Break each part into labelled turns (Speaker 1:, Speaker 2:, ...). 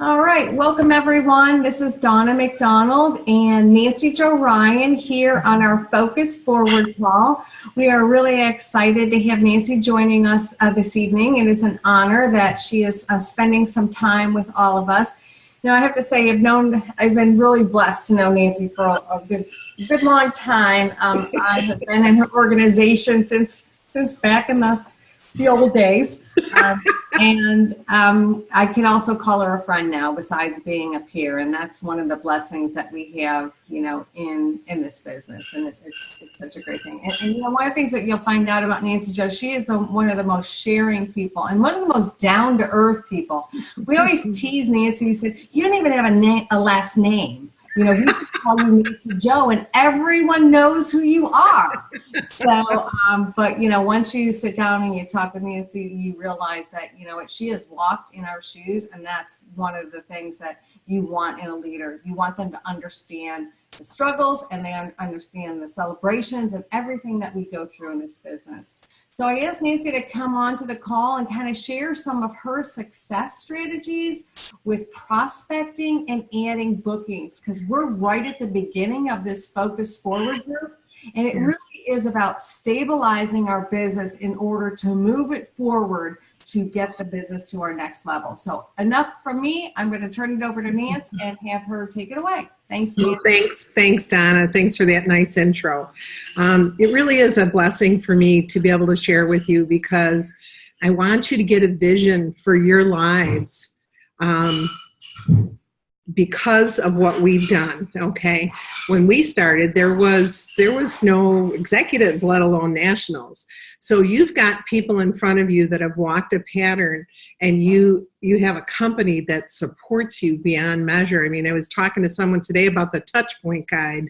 Speaker 1: All right, welcome everyone. This is Donna McDonald and Nancy Jo Ryan here on our Focus Forward call. We are really excited to have Nancy joining us this evening. It is an honor that she is spending some time with all of us. You know, I have to say, I've been really blessed to know Nancy for a good long time. I have been in her organization since back in the old days. I can also call her a friend now, besides being a peer, and that's one of the blessings that we have, you know, in this business, and it's such a great thing. And you know, one of the things that you'll find out about Nancy Jo, she is one of the most sharing people and one of the most down to earth people. We always tease Nancy. We said, "You don't even have a last name. You know, we just call you Nancy Jo, and everyone knows who you are." So, but you know, once you sit down and you talk with Nancy, you realize that, you know what, she has walked in our shoes, and that's one of the things that you want in a leader. You want them to understand the struggles, and they understand the celebrations and everything that we go through in this business. So I asked Nancy to come on to the call and kind of share some of her success strategies with prospecting and adding bookings, because we're right at the beginning of this Focus Forward group, and it really is about stabilizing our business in order to move it forward to get the business to our next level. So enough from me. I'm going to turn it over to Nancy and have her take it away. Thanks, Nancy.
Speaker 2: Well, thanks, Donna. Thanks for that nice intro. It really is a blessing for me to be able to share with you, because I want you to get a vision for your lives because of what we've done. Okay, when we started, there was no executives, let alone nationals. So you've got people in front of you that have walked a pattern, and you have a company that supports you beyond measure. I mean, I was talking to someone today about the Touchpoint Guide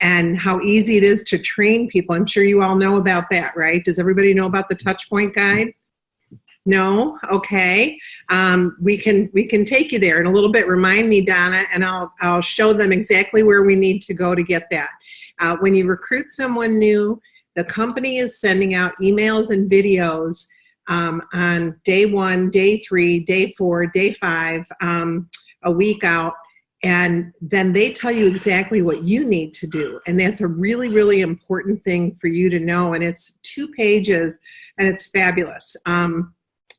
Speaker 2: and how easy it is to train people. I'm sure you all know about that, right? Does everybody know about the Touchpoint Guide? No? Okay. We can take you there in a little bit. Remind me, Donna, and I'll show them exactly where we need to go to get that. When you recruit someone new, the company is sending out emails and videos on day 1, day 3, day 4, day 5, a week out, and then they tell you exactly what you need to do. And that's a really, really important thing for you to know. And it's 2 pages, and it's fabulous.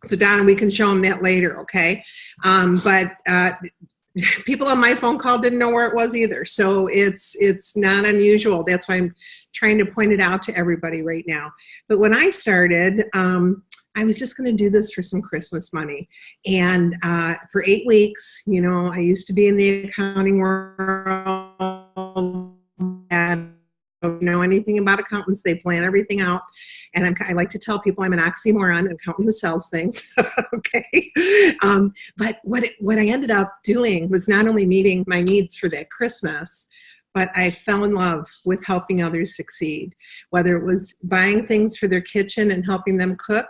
Speaker 2: So Donna, we can show them that later, okay? But people on my phone call didn't know where it was either. So it's not unusual. That's why I'm trying to point it out to everybody right now. But when I started, I was just going to do this for some Christmas money. And for 8 weeks, you know, I used to be in the accounting world, and don't know anything about accountants. They plan everything out. And I like to tell people I'm an oxymoron, an accountant who sells things. Okay. But what I ended up doing was not only meeting my needs for that Christmas, but I fell in love with helping others succeed, whether it was buying things for their kitchen and helping them cook,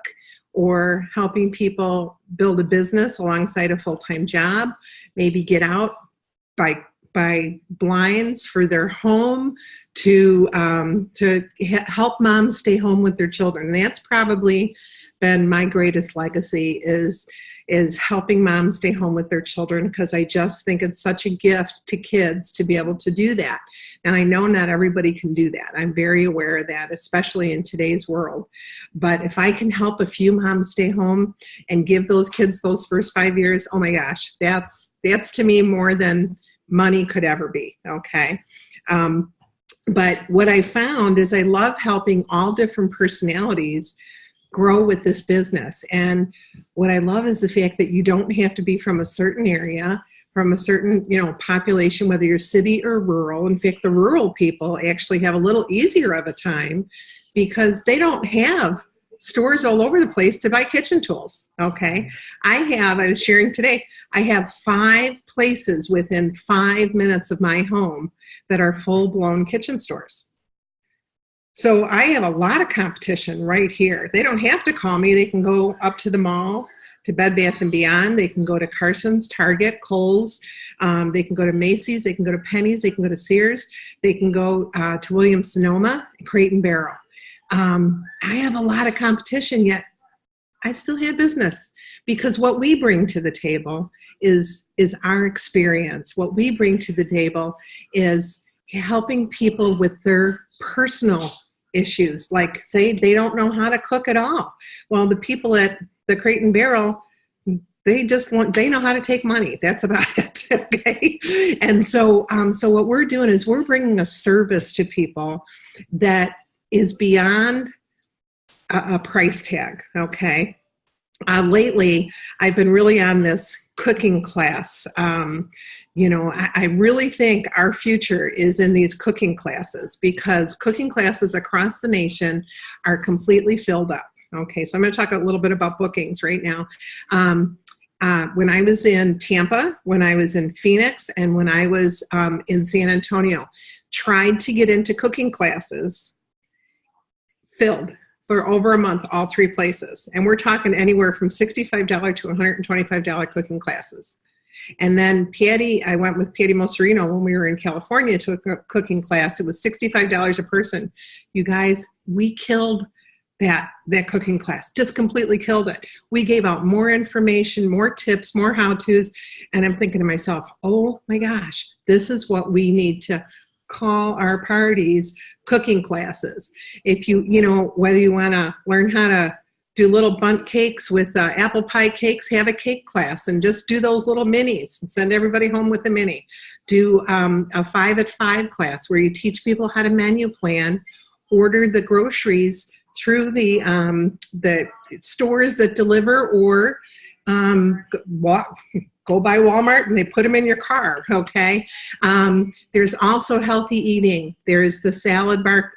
Speaker 2: or helping people build a business alongside a full-time job, maybe get out, by blinds for their home, to help moms stay home with their children. And that's probably been my greatest legacy, is helping moms stay home with their children, because I just think it's such a gift to kids to be able to do that. And I know not everybody can do that. I'm very aware of that, especially in today's world. But if I can help a few moms stay home and give those kids those first 5 years, oh my gosh, that's to me more than money could ever be, okay? But what I found is I love helping all different personalities grow with this business. And what I love is the fact that you don't have to be from a certain area, from a certain, you know, population, whether you're city or rural. In fact, the rural people actually have a little easier of a time, because they don't have stores all over the place to buy kitchen tools, okay? I was sharing today, I have 5 places within 5 minutes of my home that are full-blown kitchen stores. So I have a lot of competition right here. They don't have to call me. They can go up to the mall, to Bed Bath & Beyond. They can go to Carson's, Target, Kohl's. They can go to Macy's. They can go to Penny's. They can go to Sears. They can go to Williams-Sonoma, Crate & Barrel. I have a lot of competition, yet I still had business, because what we bring to the table is our experience. What we bring to the table is helping people with their personal issues, like say they don't know how to cook at all. Well, the people at the Crate and Barrel, they know how to take money. That's about it. Okay. And so what we're doing is we're bringing a service to people that is beyond a price tag. Okay. Lately, I've been really on this cooking class. I really think our future is in these cooking classes, because cooking classes across the nation are completely filled up. Okay, so I'm going to talk a little bit about bookings right now. When I was in Tampa, when I was in Phoenix, and when I was in San Antonio, tried to get into cooking classes, filled for over a month, all three places. And we're talking anywhere from $65 to $125 cooking classes. And then I went with Patty Moserino when we were in California to a cooking class. It was $65 a person. You guys, we killed that cooking class, just completely killed it. We gave out more information, more tips, more how-tos. And I'm thinking to myself, oh my gosh, this is what we need to call our parties cooking classes. If whether you want to learn how to do little bundt cakes with apple pie cakes, have a cake class and just do those little minis and send everybody home with a mini. Do a 5 at 5 class where you teach people how to menu plan, order the groceries through the stores that deliver, or go by Walmart and they put them in your car, okay? There's also healthy eating. There's the salad bar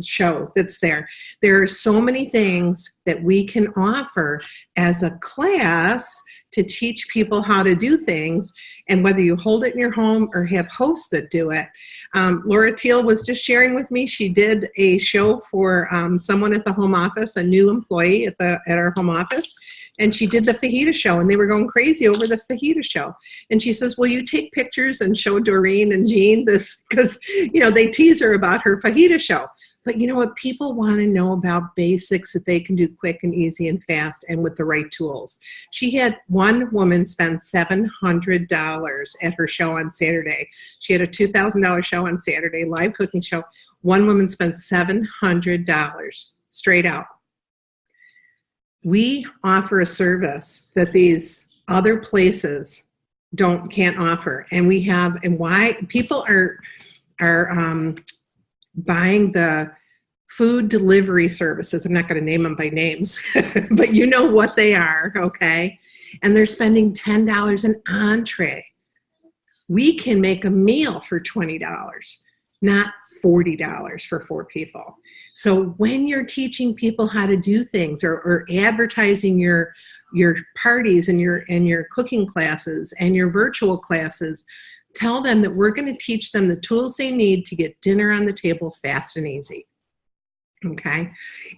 Speaker 2: show that's there. There are so many things that we can offer as a class to teach people how to do things, and whether you hold it in your home or have hosts that do it. Laura Teal was just sharing with me, she did a show for someone at the home office, a new employee at our home office, and she did the fajita show, and they were going crazy over the fajita show. And she says, will you take pictures and show Doreen and Jean this? Because, they tease her about her fajita show. But you know what? People want to know about basics that they can do quick and easy and fast and with the right tools. She had one woman spend $700 at her show on Saturday. She had a $2,000 show on Saturday, live cooking show. One woman spent $700 straight out. We offer a service that these other places can't offer, and why people are buying the food delivery services. I'm not going to name them by names, but you know what they are, okay? And they're spending $10 an entree. We can make a meal for $20, not $40 for 4 people. So when you're teaching people how to do things, or advertising your parties and your cooking classes and your virtual classes, tell them that we're going to teach them the tools they need to get dinner on the table fast and easy. Okay?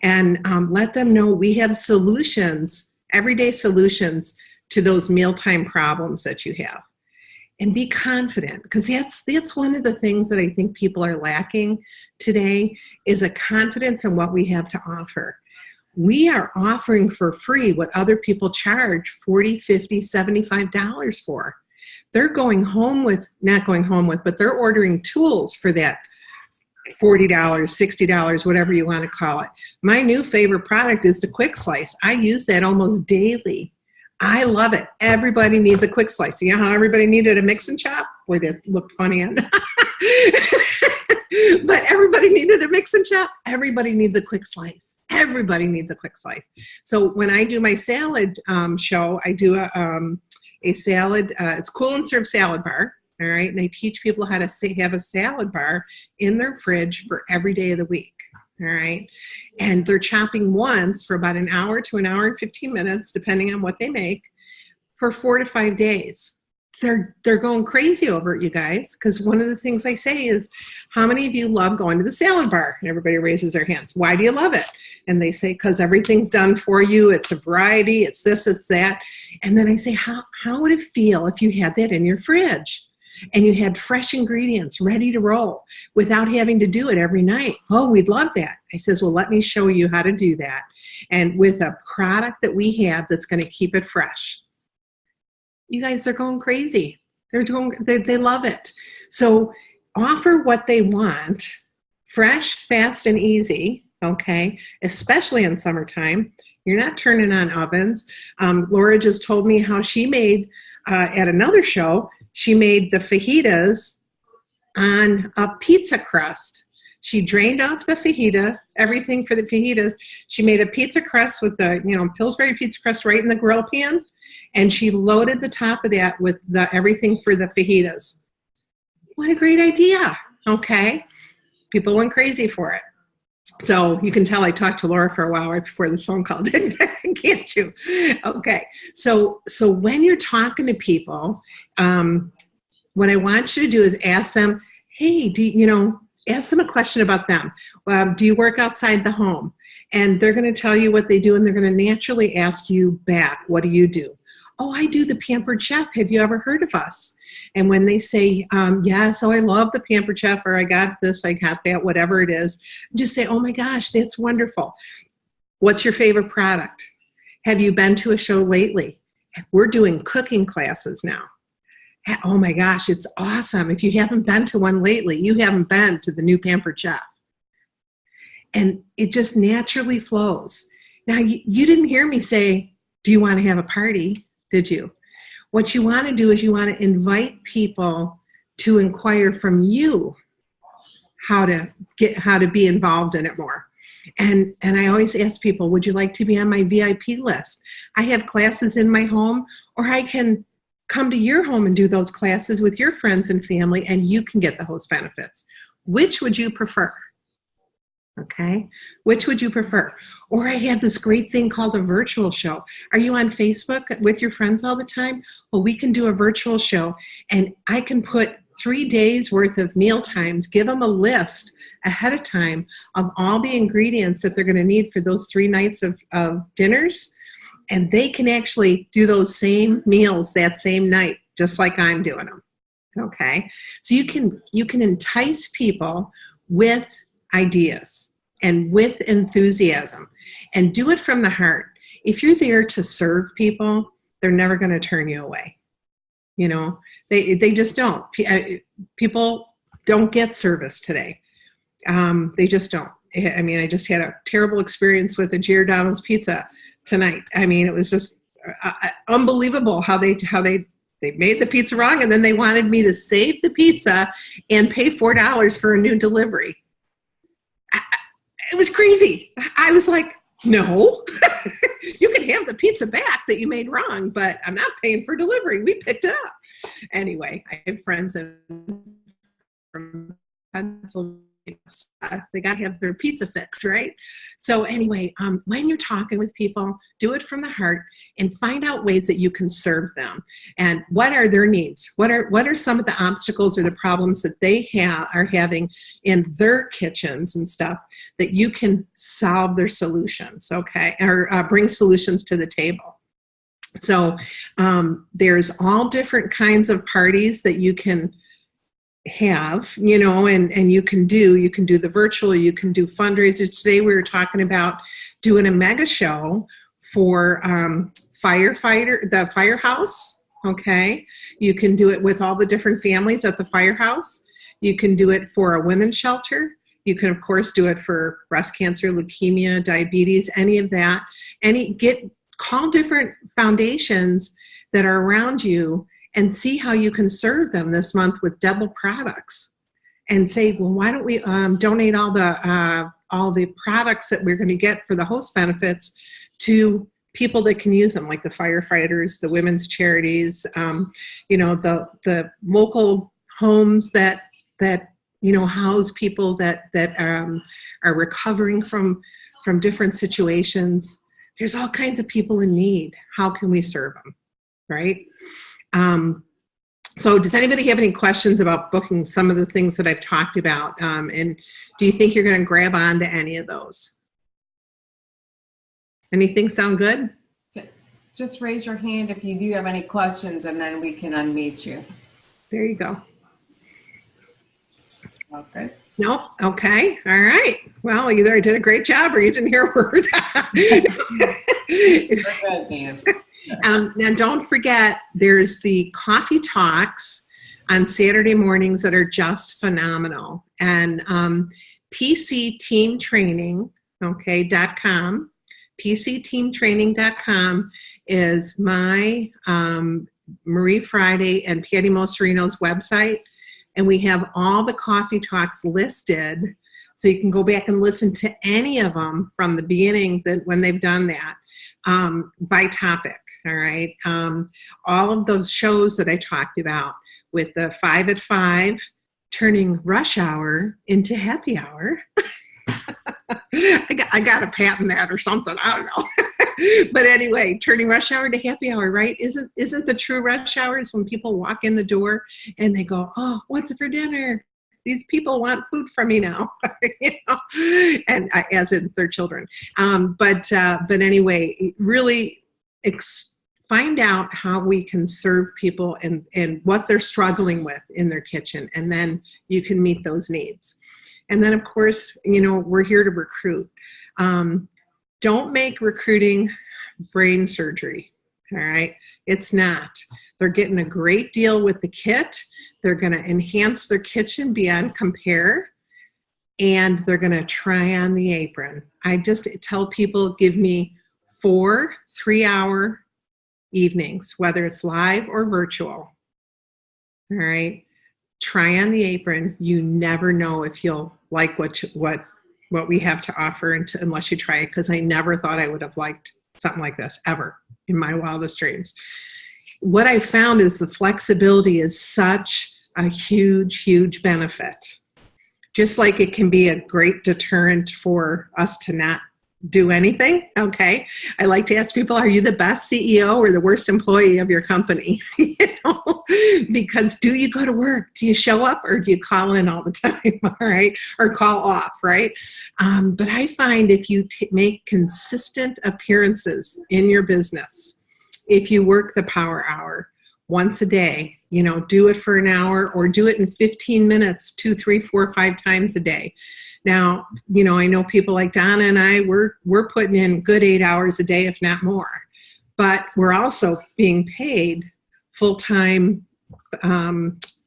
Speaker 2: And let them know we have solutions, everyday solutions to those mealtime problems that you have. And be confident, because that's one of the things that I think people are lacking today, is a confidence in what we have to offer. We are offering for free what other people charge $40, $50, $75 for. They're but they're ordering tools for that $40, $60, whatever you want to call it. My new favorite product is the Quick Slice. I use that almost daily. I love it. Everybody needs a quick slice. You know how everybody needed a mix and chop? Boy, that looked funny. But everybody needed a mix and chop. Everybody needs a quick slice. Everybody needs a quick slice. So when I do my salad show, I do a salad. It's Cool and Serve salad bar. All right. And I teach people how to have a salad bar in their fridge for every day of the week. All right. And they're chopping once for about an hour to an hour and 15 minutes, depending on what they make, for 4 to 5 days. They're going crazy over it, you guys, because one of the things I say is, how many of you love going to the salad bar? And everybody raises their hands. Why do you love it? And they say, because everything's done for you. It's a variety. It's this, it's that. And then I say, how would it feel if you had that in your fridge? and you had fresh ingredients ready to roll without having to do it every night. Oh, we'd love that. I says, well, let me show you how to do that. And with a product that we have that's going to keep it fresh. You guys, they're going crazy. They love it. So offer what they want, fresh, fast, and easy, okay? Especially in summertime. You're not turning on ovens. Laura just told me how she made, at another show, she made the fajitas on a pizza crust. She drained off the fajita, everything for the fajitas. She made a pizza crust with the, Pillsbury pizza crust right in the grill pan. And she loaded the top of that with everything for the fajitas. What a great idea, okay? People went crazy for it. So you can tell I talked to Laura for a while right before this phone call, didn't I? Can't you? Okay, so when you're talking to people, what I want you to do is ask them, hey, ask them a question about them. Do you work outside the home? And they're going to tell you what they do, and they're going to naturally ask you back, what do you do? Oh, I do the Pampered Chef. Have you ever heard of us? And when they say, yes, oh, I love the Pampered Chef, or I got this, I got that, whatever it is, just say, oh my gosh, that's wonderful. What's your favorite product? Have you been to a show lately? We're doing cooking classes now. Oh my gosh, it's awesome. If you haven't been to one lately, you haven't been to the new Pampered Chef. And it just naturally flows. Now, you didn't hear me say, do you want to have a party? Did you? What you want to do is you want to invite people to inquire from you how to be involved in it more. And I always ask people, would you like to be on my VIP list? I have classes in my home, or I can come to your home and do those classes with your friends and family, and you can get the host benefits. Which would you prefer? Okay, which would you prefer? Or I have this great thing called a virtual show. Are you on Facebook with your friends all the time? Well, we can do a virtual show, and I can put 3 days worth of meal times, give them a list ahead of time of all the ingredients that they're going to need for those 3 nights of dinners, and they can actually do those same meals that same night, just like I'm doing them. Okay, so you can entice people with ideas and with enthusiasm, and do it from the heart. If you're there to serve people, they're never going to turn you away. They just don't. People don't get service today. They just don't. I mean, I just had a terrible experience with a Giordano's pizza tonight. I mean, it was just unbelievable how they made the pizza wrong, and then they wanted me to save the pizza and pay $4 for a new delivery. It was crazy. I was like, no, you can have the pizza back that you made wrong, but I'm not paying for delivery. We picked it up. Anyway, I have friends from Pennsylvania. They got to have their pizza fix, right? So anyway, when you're talking with people, do it from the heart and find out ways that you can serve them. And what are their needs? What are some of the obstacles or the problems that they are having in their kitchens and stuff that you can solve their solutions, okay? Or bring solutions to the table. So there's all different kinds of parties that you can have, and you can do the virtual, you can do fundraisers. Today we were talking about doing a mega show for the firehouse. Okay, you can do it with all the different families at the firehouse. You can do it for a women's shelter. You can of course do it for breast cancer, leukemia, diabetes, any of that. Call different foundations that are around you and see how you can serve them this month with double products, and say, well, why don't we donate all the products that we're going to get for the host benefits to people that can use them, like the firefighters, the women's charities, the local homes that house people that are recovering from different situations. There's all kinds of people in need. How can we serve them, right? So does anybody have any questions about booking some of the things that I've talked about? And do you think you're going to grab on to any of those? Anything sound good?
Speaker 1: Just raise your hand if you do have any questions, and then we can unmute you.
Speaker 2: There you go.
Speaker 1: Okay.
Speaker 2: Nope. Okay. All right. Well, either I did a great job or you didn't hear a word.
Speaker 1: We're good, Nancy.
Speaker 2: Now, don't forget, there's the coffee talks on Saturday mornings that are just phenomenal. And PCTeamTraining, okay, .com, PCTeamTraining.com is my Marie Friday and Patty Moserino's website. And we have all the coffee talks listed. So you can go back and listen to any of them from the beginning when they've done that by topic. All right. All of those shows that I talked about with the 5 at 5, turning rush hour into happy hour. I got to patent that or something. I don't know. But anyway, turning rush hour to happy hour, right? Isn't the true rush hours when people walk in the door and they go, oh, what's for dinner? These people want food from me now, you know? And as in their children. But anyway, really find out how we can serve people and what they're struggling with in their kitchen, and then you can meet those needs. And then, of course, you know, we're here to recruit. Don't make recruiting brain surgery, all right? It's not. They're getting a great deal with the kit. They're going to enhance their kitchen beyond compare, and they're going to try on the apron. I just tell people, give me 4 3-hour evenings, whether it's live or virtual, all right? Try on the apron. You never know if you'll like what we have to offer unless you try it, because I never thought I would have liked something like this ever in my wildest dreams. What I found is the flexibility is such a huge, huge benefit. Just like it can be a great deterrent for us to not do anything, okay? I like to ask people, are you the best CEO or the worst employee of your company? You know, because do you go to work? Do you show up, or do you call in all the time, all right? Or call off, right? But I find if you make consistent appearances in your business, if you work the power hour once a day, you know, do it for an hour or do it in 15 minutes, 2, 3, 4, 5 times a day. Now, you know, I know people like Donna and I, we're putting in good 8 hours a day, if not more. But we're also being paid full-time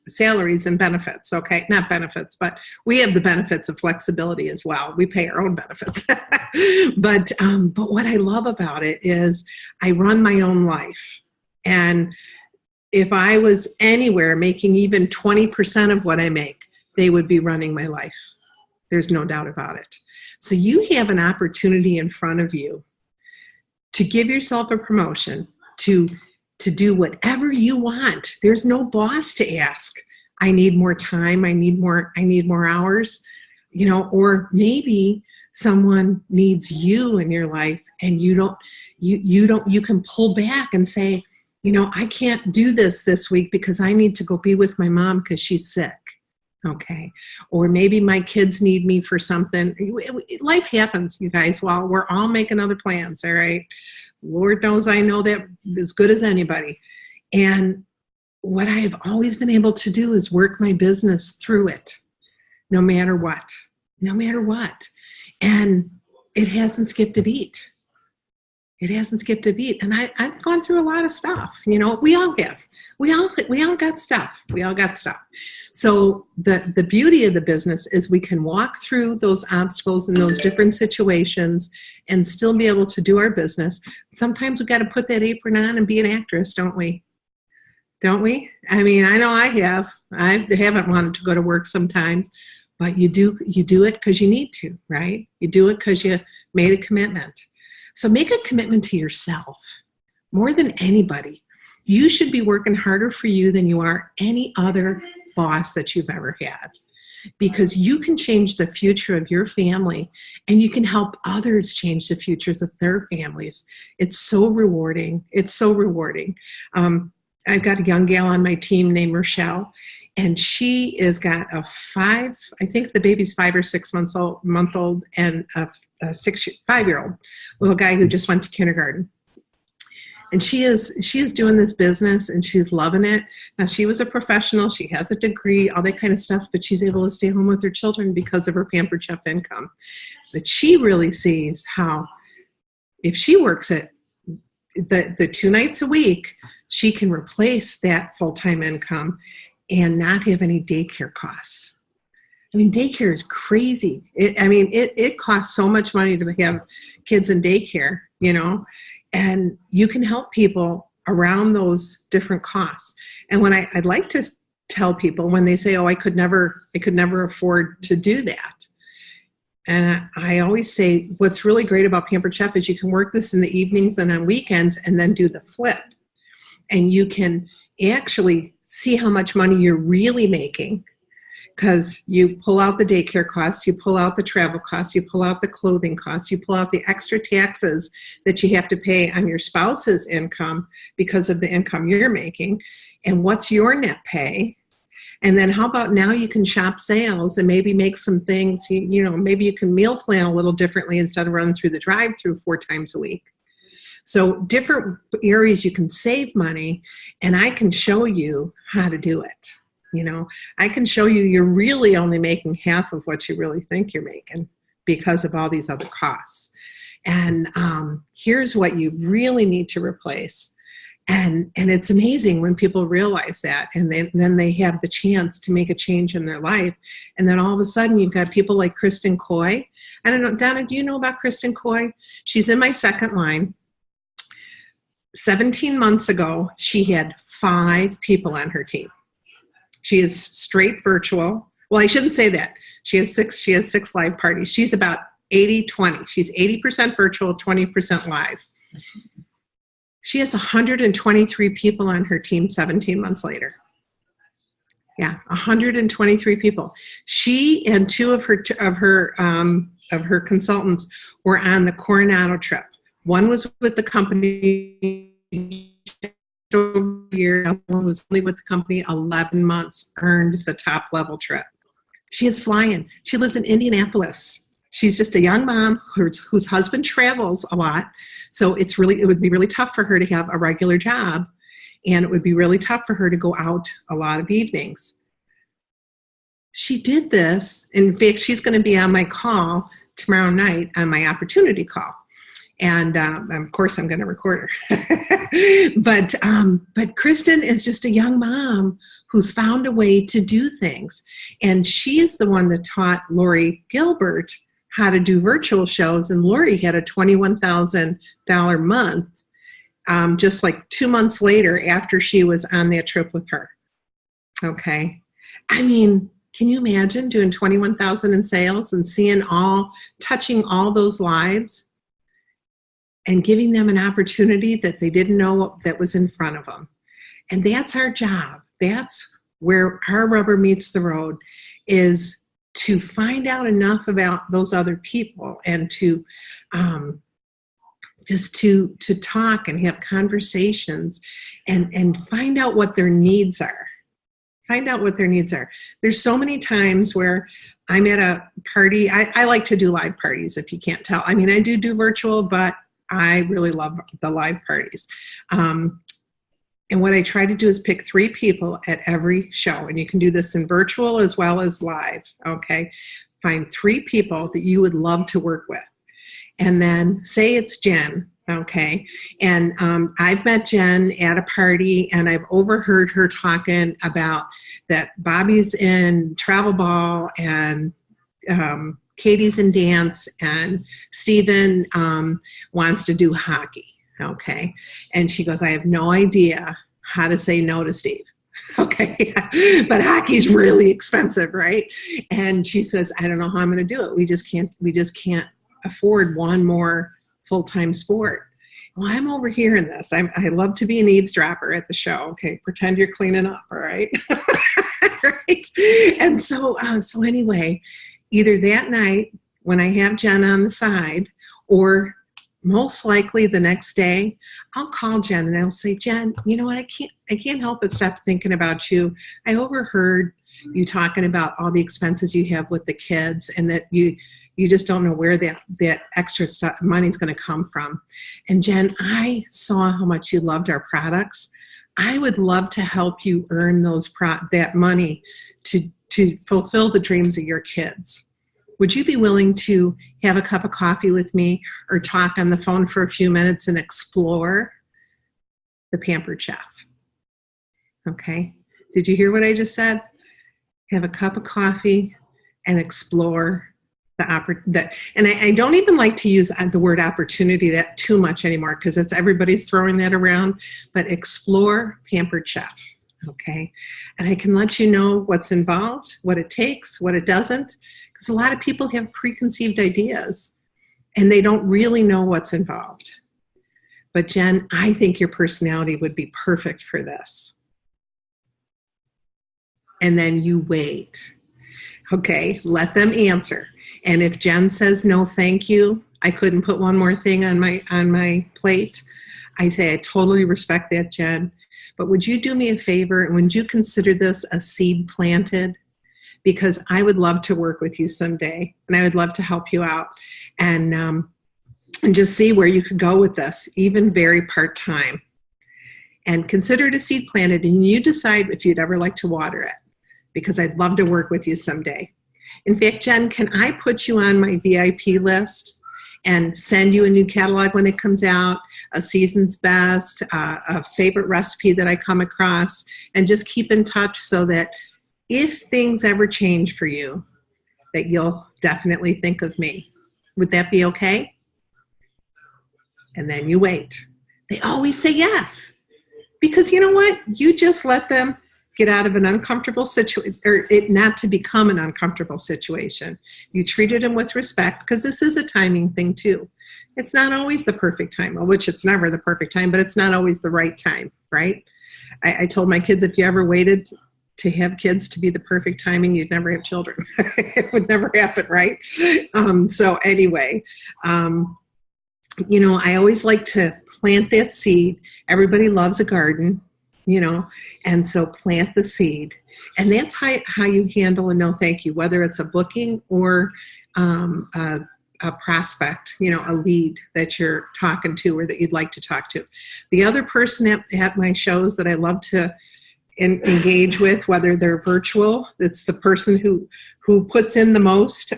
Speaker 2: salaries and benefits, okay? Not benefits, but we have the benefits of flexibility as well. We pay our own benefits. But what I love about it is I run my own life. And if I was anywhere making even 20% of what I make, they would be running my life. There's no doubt about it. So you have an opportunity in front of you to give yourself a promotion, to do whatever you want. There's no boss to ask. I need more time. I need more hours, you know, or maybe someone needs you in your life and you can pull back and say, you know, I can't do this week because I need to go be with my mom because she's sick. Okay. Or maybe my kids need me for something. Life happens, you guys. Well, we're all making other plans. All right. Lord knows I know that as good as anybody. And what I have always been able to do is work my business through it, no matter what. And it hasn't skipped a beat. And I've gone through a lot of stuff. You know, we all have. We all got stuff. So the beauty of the business is we can walk through those obstacles and those different situations and still be able to do our business. Sometimes we got to put that apron on and be an actress, don't we? Don't we? I mean, I know I have. I haven't wanted to go to work sometimes, but you do it because you need to, right? You do it because you made a commitment. So make a commitment to yourself more than anybody. You should be working harder for you than you are any other boss that you've ever had, because you can change the future of your family and you can help others change the futures of their families. It's so rewarding. I've got a young gal on my team named Rochelle, and she has got a 5, I think the baby's 5 or 6 month old, and a 5-year-old little guy who just went to kindergarten. And she is doing this business and she's loving it. Now, she was a professional, she has a degree, all that kind of stuff, but she's able to stay home with her children because of her Pampered Chef income. But she really sees how if she works it the 2 nights a week, she can replace that full-time income and not have any daycare costs. I mean, daycare is crazy. It costs so much money to have kids in daycare, you know, and you can help people around those different costs. And when I'd like to tell people when they say, oh, I could never afford to do that. And I always say, what's really great about Pampered Chef is you can work this in the evenings and on weekends and then do the flip. And you can actually see how much money you're really making because you pull out the daycare costs, you pull out the travel costs, you pull out the clothing costs, you pull out the extra taxes that you have to pay on your spouse's income because of the income you're making. And what's your net pay? And then how about now you can shop sales and maybe make some things, you know, maybe you can meal plan a little differently instead of running through the drive-through 4 times a week. So different areas you can save money, and I can show you how to do it. You know, I can show you you're really only making half of what you really think you're making because of all these other costs. And here's what you really need to replace. And it's amazing when people realize that, and then they have the chance to make a change in their life. And then all of a sudden you've got people like Kristen Coy. I don't know, Donna, do you know about Kristen Coy? She's in my second line. 17 months ago, she had 5 people on her team. She is straight virtual. Well, I shouldn't say that. She has 6 live parties. She's about 80-20. She's 80% virtual, 20% live. She has 123 people on her team 17 months later. Yeah, 123 people. She and 2 of her consultants were on the Coronado trip. One was with the company year, one was only with the company 11 months, earned the top level trip. She is flying. She lives in Indianapolis. She's just a young mom whose husband travels a lot. So it would be really tough for her to have a regular job. And it would be really tough for her to go out a lot of evenings. She did this. In fact, she's going to be on my call tomorrow night on my opportunity call. And of course, I'm going to record her. But Kristen is just a young mom who's found a way to do things. And she's the one that taught Lori Gilbert how to do virtual shows. And Lori had a $21,000 month just like 2 months later after she was on that trip with her. Okay. I mean, can you imagine doing $21,000 in sales and touching all those lives? And giving them an opportunity that they didn't know that was in front of them. And that's our job. That's where our rubber meets the road, is to find out enough about those other people and to just to talk and have conversations and find out what their needs are. Find out what their needs are. There's so many times where I'm at a party. I like to do live parties, if you can't tell. I mean, I do virtual, but I really love the live parties. And what I try to do is pick 3 people at every show. And you can do this in virtual as well as live, okay? Find 3 people that you would love to work with. And then say it's Jen, okay? And I've met Jen at a party, and I've overheard her talking about that Bobby's in travel ball, and Katie's in dance, and Stephen wants to do hockey, okay? And she goes, I have no idea how to say no to Steve, okay? But hockey's really expensive, right? And she says, I don't know how I'm going to do it. We just can't afford one more full-time sport. Well, I'm overhearing this. I love to be an eavesdropper at the show. Okay, pretend you're cleaning up, all right? Right? And so anyway, either that night when I have Jen on the side, or most likely the next day, I'll call Jen and I'll say, Jen, you know what? I can't help but stop thinking about you. I overheard you talking about all the expenses you have with the kids, and that you You just don't know where that extra money is going to come from. And Jen, I saw how much you loved our products. I would love to help you earn that money to fulfill the dreams of your kids. Would you be willing to have a cup of coffee with me or talk on the phone for a few minutes and explore the Pampered Chef? Okay. Did you hear what I just said? Have a cup of coffee and explore and I don't even like to use the word opportunity that too much anymore because everybody's throwing that around, but explore Pampered Chef, okay? And I can let you know what's involved, what it takes, what it doesn't, because a lot of people have preconceived ideas and they don't really know what's involved. But Jen, I think your personality would be perfect for this. And then you wait. Okay, let them answer. And if Jen says no, thank you, I couldn't put one more thing on my plate, I say I totally respect that, Jen. But would you do me a favor and would you consider this a seed planted? Because I would love to work with you someday, and I would love to help you out and just see where you could go with this, even very part-time. And consider it a seed planted, and you decide if you'd ever like to water it, because I'd love to work with you someday. In fact, Jen, can I put you on my VIP list and send you a new catalog when it comes out, a season's best, a favorite recipe that I come across, and just keep in touch so that if things ever change for you, that you'll definitely think of me. Would that be okay? And then you wait. They always say yes. Because you know what? You just let them get out of an uncomfortable situation, or it not to become an uncomfortable situation. You treated them with respect, because this is a timing thing too. It's not always the perfect time, which it's never the perfect time, but it's not always the right time, right? I told my kids, if you ever waited to have kids to be the perfect timing, you'd never have children. It would never happen, right? So anyway, you know, I always like to plant that seed. Everybody loves a garden, you know, and so plant the seed. And that's how you handle a no thank you, whether it's a booking or a prospect, you know, a lead that you're talking to or that you'd like to talk to. The other person at my shows that I love to engage with, whether they're virtual, it's the person who puts in the most.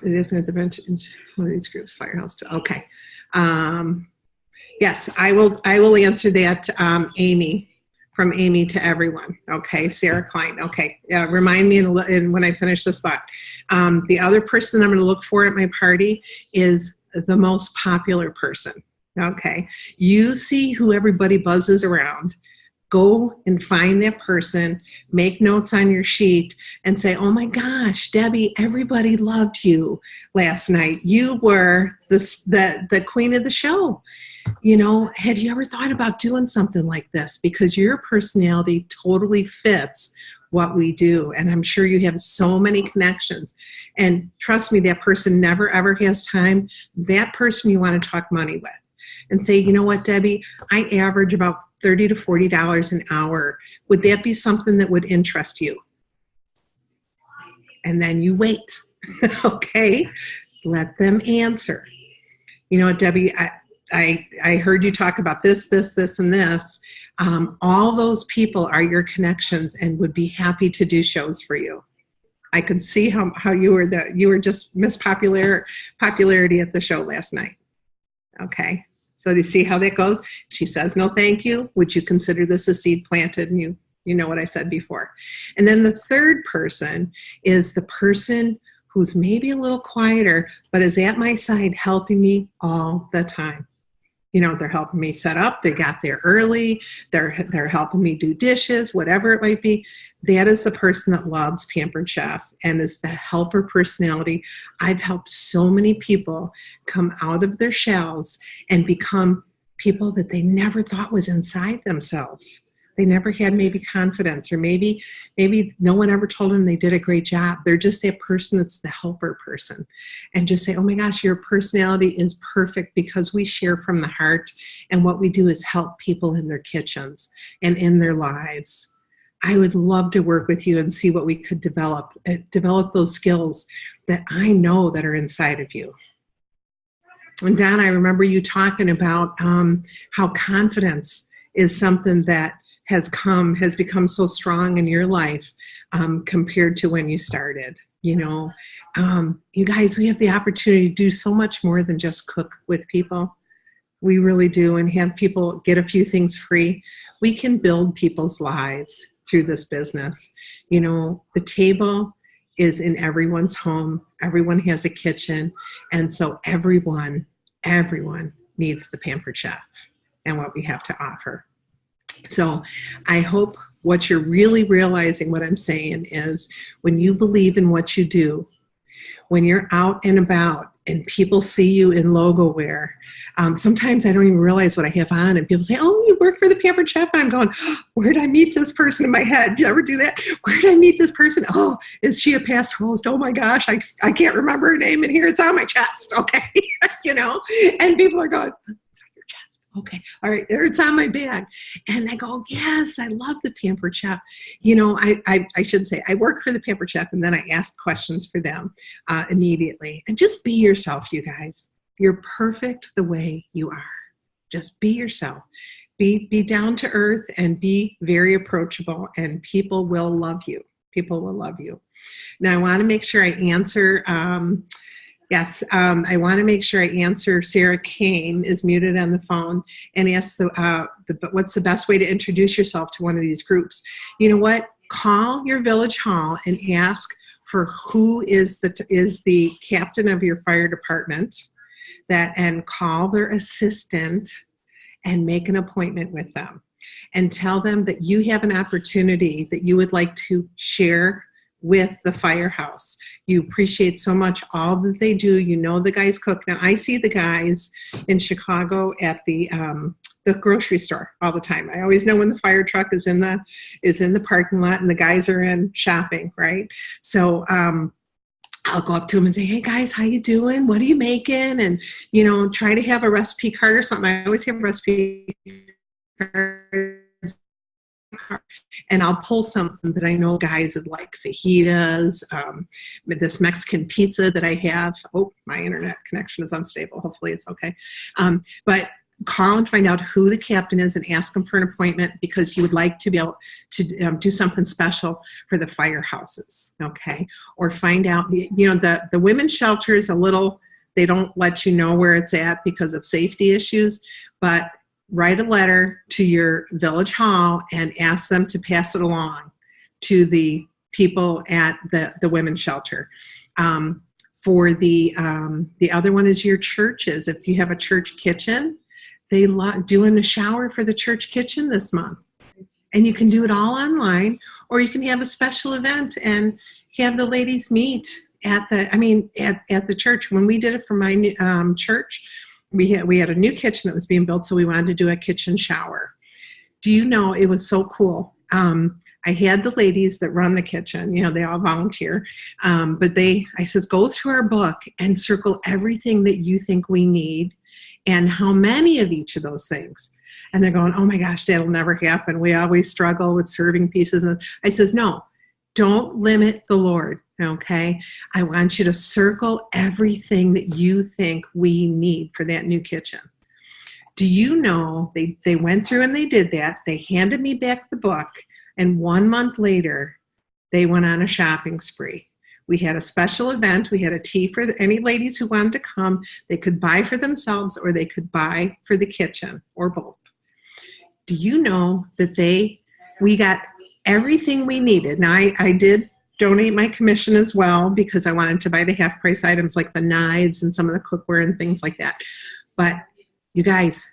Speaker 2: It isn't at the bench in one of these groups, Firehouse. Okay. Yes, I will answer that. Amy, from Amy to everyone. Okay, Sarah Klein. Okay, remind me when I finish this thought. The other person I'm going to look for at my party is the most popular person. Okay, you see who everybody buzzes around. Go and find that person, make notes on your sheet, and say, oh my gosh, Debbie, everybody loved you last night. You were the queen of the show. You know, have you ever thought about doing something like this? Because your personality totally fits what we do. And I'm sure you have so many connections. And trust me, that person never, ever has time. That person you want to talk money with. And say, you know what, Debbie, I average about $30 to $40 an hour. Would that be something that would interest you? And then you wait. Okay, let them answer. You know, Debbie, I heard you talk about this, and this. All those people are your connections and would be happy to do shows for you. I could see how you were just Miss Popularity at the show last night. Okay. So do you see how that goes? She says, no, thank you. Would you consider this a seed planted? And you know what I said before. And then the third person is the person who's maybe a little quieter, but is at my side helping me all the time. You know, they're helping me set up. They got there early. They're helping me do dishes, whatever it might be. That is the person that loves Pampered Chef and is the helper personality. I've helped so many people come out of their shells and become people that they never thought was inside themselves. They never had maybe confidence, or maybe no one ever told them they did a great job. They're just that person that's the helper person. And just say, oh my gosh, your personality is perfect because we share from the heart. And what we do is help people in their kitchens and in their lives. I would love to work with you and see what we could develop those skills that I know that are inside of you. And Don, I remember you talking about how confidence is something that has become so strong in your life compared to when you started. You guys, we have the opportunity to do so much more than just cook with people. We really do, and have people get a few things free. We can build people's lives through this business. The table is in everyone's home. Everyone has a kitchen. And so everyone needs the Pampered Chef and what we have to offer. So I hope what you're really realizing, what I'm saying is, when you believe in what you do, when you're out and about and people see you in logo wear, sometimes I don't even realize what I have on, and people say, "Oh, you work for the Pampered Chef," and I'm going, "Where did I meet this person?" In my head. You ever do that? Where did I meet this person? Oh, is she a past host? Oh my gosh, I can't remember her name, and here it's on my chest. Okay, and people are going, okay, all right, there it's on my bag. And I go, yes, I love the Pampered Chef. I should say I work for the Pampered Chef, and then I ask questions for them immediately. And just be yourself, you guys. You're perfect the way you are. Just be yourself. Be down to earth and be very approachable, and people will love you. People will love you. Now, I want to make sure I answer Yes, I want to make sure I answer. Sarah Kane is muted on the phone and asks what's the best way to introduce yourself to one of these groups? You know what? Call your village hall and ask for who is the captain of your fire department, and call their assistant and make an appointment with them and tell them that you have an opportunity that you would like to share with the firehouse. You appreciate so much all that they do. The guys cook. Now, I see the guys in Chicago at the grocery store all the time. I always know when the fire truck is in the parking lot and the guys are in shopping, right? So I'll go up to them and say, "Hey guys, how you doing? What are you making?" And try to have a recipe card or something. I always have a recipe card. And I'll pull something that I know guys would like: fajitas, this Mexican pizza that I have. Oh, my internet connection is unstable. Hopefully it's okay. But call and find out who the captain is and ask them for an appointment, because you would like to be able to do something special for the firehouses, okay? Or find out, the women's shelter is they don't let you know where it's at because of safety issues, but write a letter to your village hall and ask them to pass it along to the people at the women's shelter. For the other one is your churches. If you have a church kitchen, they doing a shower for the church kitchen this month. And you can do it all online, or you can have a special event and have the ladies meet at the church. When we did it for my church, we had a new kitchen that was being built, so we wanted to do a kitchen shower. Do you know, it was so cool. I had the ladies that run the kitchen, they all volunteer, but I says, go through our book and circle everything that you think we need and how many of each of those things. And they're going, "Oh my gosh, that'll never happen. We always struggle with serving pieces." And I says, no, don't limit the Lord. Okay, I want you to circle everything that you think we need for that new kitchen. Do you know they went through and they did that? They handed me back the book, and 1 month later, they went on a shopping spree. We had a special event. We had a tea for any ladies who wanted to come. They could buy for themselves, or they could buy for the kitchen, or both. Do you know that we got everything we needed? Now, I did donate my commission as well, because I wanted to buy the half price items like the knives and some of the cookware and things like that. But you guys,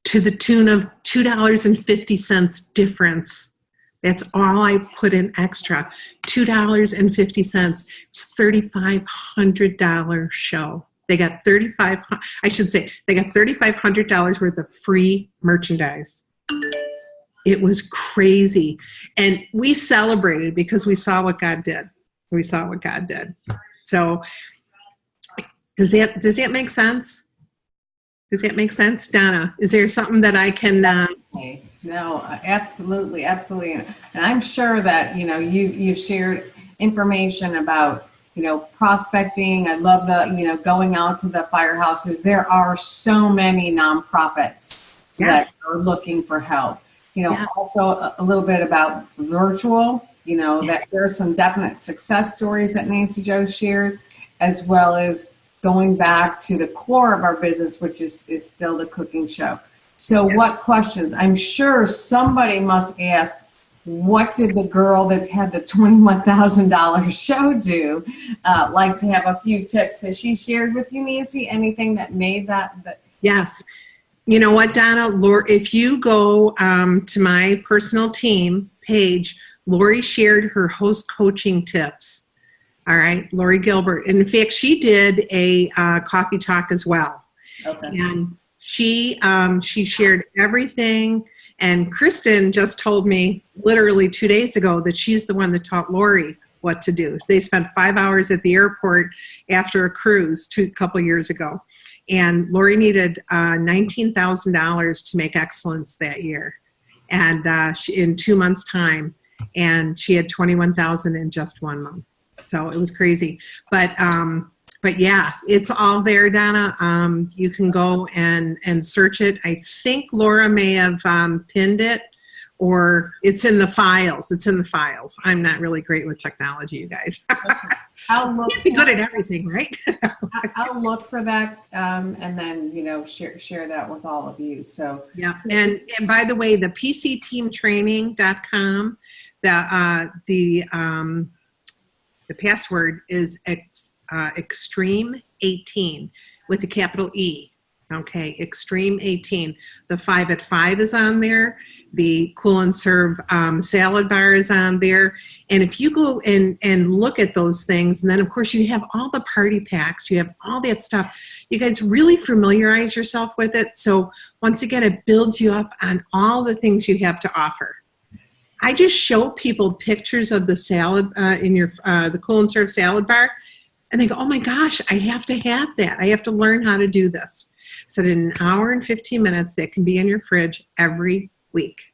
Speaker 2: to the tune of $2.50 difference. That's all I put in extra. $2.50. It's $3,500 show. They got $3,500 worth of free merchandise. It was crazy. And we celebrated because we saw what God did. We saw what God did. So does that make sense? Does that make sense? Donna, is there something that I can...
Speaker 1: No, No, absolutely, absolutely. And I'm sure that, you've shared information about, prospecting. I love the, going out to the firehouses. There are so many nonprofits that
Speaker 2: Yes.
Speaker 1: are looking for help.
Speaker 2: Yes.
Speaker 1: Also a little bit about virtual,
Speaker 2: Yeah.
Speaker 1: that there are some definite success stories that Nancy Jo shared, as well as going back to the core of our business, which is still the cooking show. So what questions? I'm sure somebody must ask, what did the girl that had the $21,000 show do? Like to have a few tips. Has she shared with you, Nancy, anything that made that?
Speaker 2: Yes. You know what, Donna? If you go to my personal team page, Lori shared her host coaching tips. All right, Lori Gilbert. And in fact, she did a coffee talk as well.
Speaker 1: Okay.
Speaker 2: And she shared everything. And Kristen just told me literally 2 days ago that she's the one that taught Lori what to do. They spent 5 hours at the airport after a cruise a couple years ago. And Lori needed $19,000 to make excellence that year, and in 2 months' time, and she had 21,000 in just 1 month. So it was crazy. But yeah, it's all there, Donna. You can go and search it. I think Laura may have pinned it, or it's in the files. It's in the files. I'm not really great with technology, you guys.
Speaker 1: I'll look.
Speaker 2: Can't be good at everything, right?
Speaker 1: I'll look for that, and then share that with all of you. So
Speaker 2: yeah, and by the way, the PCTeamTraining.com, the password is Extreme 18 with a capital E. Okay, Extreme 18. The 5 at 5 is on there. The Cool and Serve salad bar is on there. And if you go and look at those things, and then of course you have all the party packs, you have all that stuff. You guys really familiarize yourself with it. So once again, it builds you up on all the things you have to offer. I just show people pictures of the salad in your the Cool and Serve salad bar, and they go, "Oh my gosh, I have to have that. I have to learn how to do this." So in an hour and 15 minutes, that can be in your fridge every week.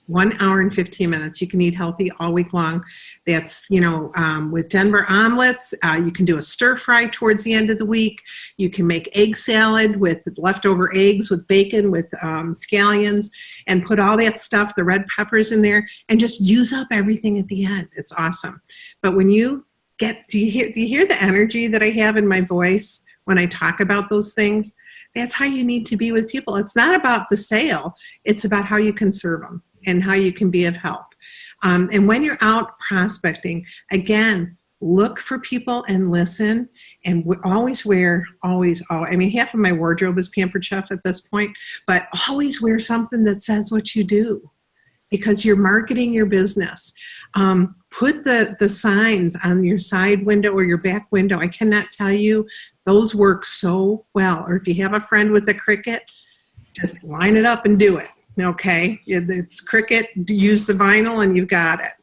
Speaker 2: 1 hour and 15 minutes. You can eat healthy all week long. That's, with Denver omelets, you can do a stir fry towards the end of the week. You can make egg salad with leftover eggs, with bacon, with scallions, and put all that stuff, the red peppers in there, and just use up everything at the end. It's awesome. But when you do you hear the energy that I have in my voice when I talk about those things? That's how you need to be with people. It's not about the sale. It's about how you can serve them and how you can be of help. And when you're out prospecting, again, look for people and listen, and always wear, I mean, half of my wardrobe is Pampered Chef at this point, but always wear something that says what you do, because you're marketing your business. Put the signs on your side window or your back window. I cannot tell you, those work so well. Or if you have a friend with a Cricut, just line it up and do it. Okay, it's Cricut, use the vinyl and you've got it.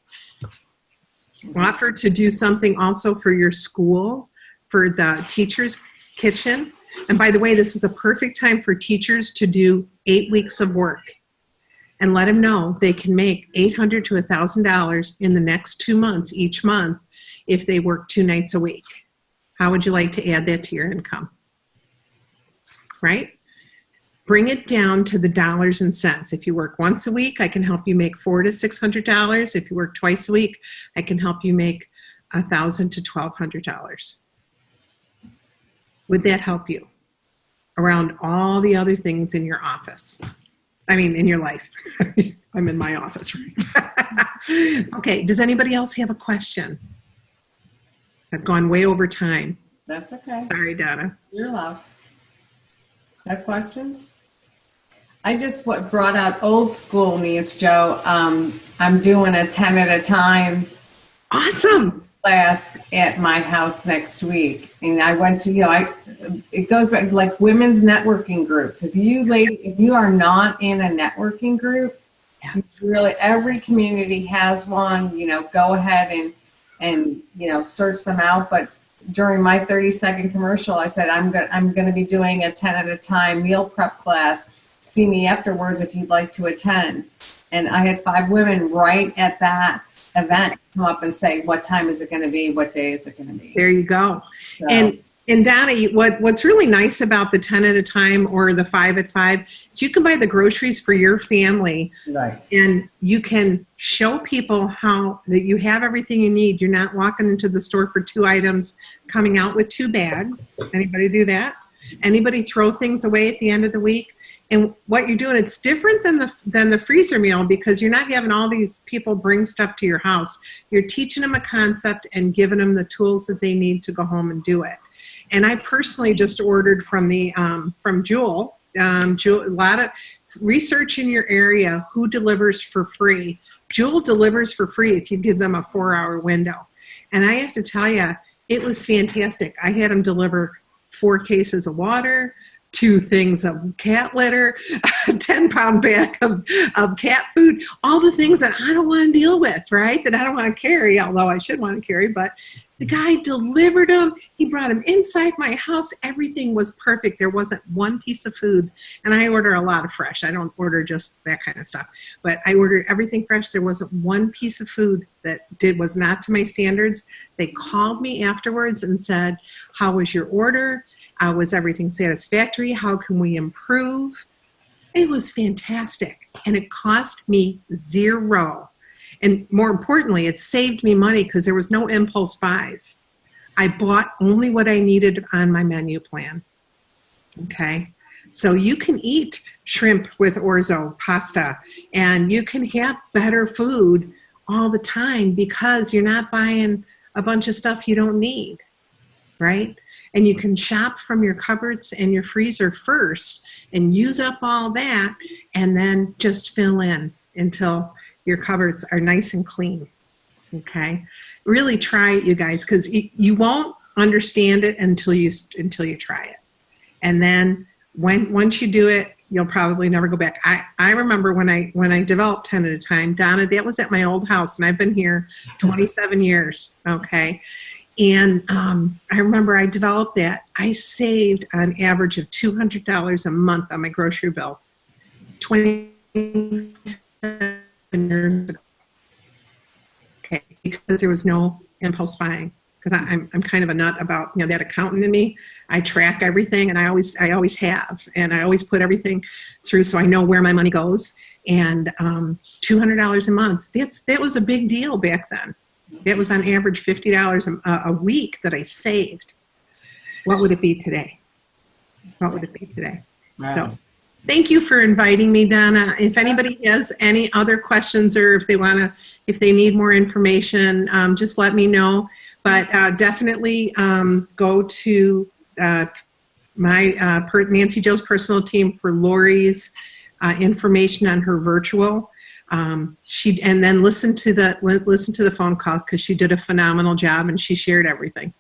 Speaker 2: Offer to do something also for your school, for the teacher's kitchen. And by the way, this is a perfect time for teachers to do 8 weeks of work, and let them know they can make $800 to $1,000 in the next 2 months, each month, if they work 2 nights a week. How would you like to add that to your income? Right? Bring it down to the dollars and cents. If you work once a week, I can help you make $400 to $600. If you work twice a week, I can help you make $1,000 to $1,200. Would that help you around all the other things in your office? I mean, in your life. I'm in my office, right? Okay, does anybody else have a question? I've gone way over time.
Speaker 1: That's okay.
Speaker 2: Sorry, Donna.
Speaker 1: You're allowed. Have questions? I just brought out old school needs, Joe. I'm doing a 10 at a time.
Speaker 2: Awesome.
Speaker 1: Class at my house next week, and I went to it goes back like women's networking groups. If you are not in a networking group, yes, really every community has one. Go ahead and search them out. But during my 30-second commercial, I said I'm going to be doing a 10 at a time meal prep class see me afterwards if you'd like to attend. And I had 5 women right at that event come up and say, what time is it going to be? What day is it going to be?
Speaker 2: There you go.
Speaker 1: So,
Speaker 2: And Donna, what's really nice about the 10 at a time or the 5 at 5 is you can buy the groceries for your family,
Speaker 1: right.
Speaker 2: and you can show people how that you have everything you need. You're not walking into the store for 2 items, coming out with 2 bags. Anybody do that? Anybody throw things away at the end of the week? And what you're doing, it's different than the freezer meal, because you're not having all these people bring stuff to your house. You're teaching them a concept and giving them the tools that they need to go home and do it. And I personally just ordered from Jewel. Jewel, a lot of research in your area, who delivers for free. Jewel delivers for free if you give them a 4-hour window. And I have to tell you, it was fantastic. I had them deliver 4 cases of water, 2 things of cat litter, a 10-pound bag of cat food, all the things that I don't want to deal with, right? That I don't want to carry, although I should want to carry. But the guy delivered them. He brought them inside my house. Everything was perfect. There wasn't one piece of food. And I order a lot of fresh. I don't order just that kind of stuff. But I ordered everything fresh. There wasn't one piece of food that was not to my standards. They called me afterwards and said, how was your order? Was everything satisfactory? How can we improve? It was fantastic. And it cost me $0. And more importantly, it saved me money because there was no impulse buys. I bought only what I needed on my menu plan. Okay? So you can eat shrimp with orzo pasta, and you can have better food all the time because you're not buying a bunch of stuff you don't need, right? And you can shop from your cupboards and your freezer first and use up all that, and then just fill in until your cupboards are nice and clean. Okay? Really try it, you guys, because you won't understand it until you try it. And then once you do it, you'll probably never go back. I remember when I developed 10 at a time, Donna, that was at my old house, and I've been here 27 years. Okay? And I remember I developed that. I saved an average of $200 a month on my grocery bill 27 years ago. Okay, because there was no impulse buying. Because I'm kind of a nut about that accountant in me. I track everything, and I always have, and I always put everything through so I know where my money goes. And $200 a month, that was a big deal back then. That was on average $50 a week that I saved. What would it be today? What would it be today? Wow. So thank you for inviting me, Donna. If anybody has any other questions, or if they need more information, just let me know. But definitely go to my Nancy Jo's personal team for Lori's information on her virtual. And then listen to the phone call, because she did a phenomenal job and she shared everything.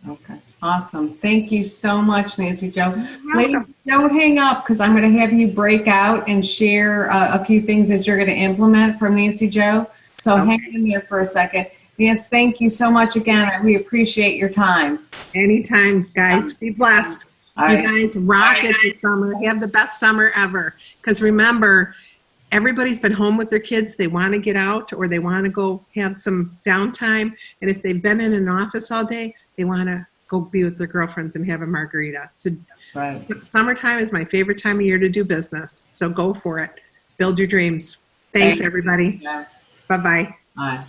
Speaker 1: Okay, awesome. Thank you so much, Nancy Jo. Ladies, don't hang up, because I'm going to have you break out and share a few things that you're going to implement from Nancy Jo. So hang in there for a second. Yes, thank you so much again. We appreciate your time.
Speaker 2: Anytime, guys. Be blessed. You guys rock it this summer. Have the best summer ever. Because remember, everybody's been home with their kids. They want to get out, or they want to go have some downtime. And if they've been in an office all day, they want to go be with their girlfriends and have a margarita. So summertime is my favorite time of year to do business. So go for it. Build your dreams. Thanks, everybody. Yeah. Bye-bye.
Speaker 1: Bye.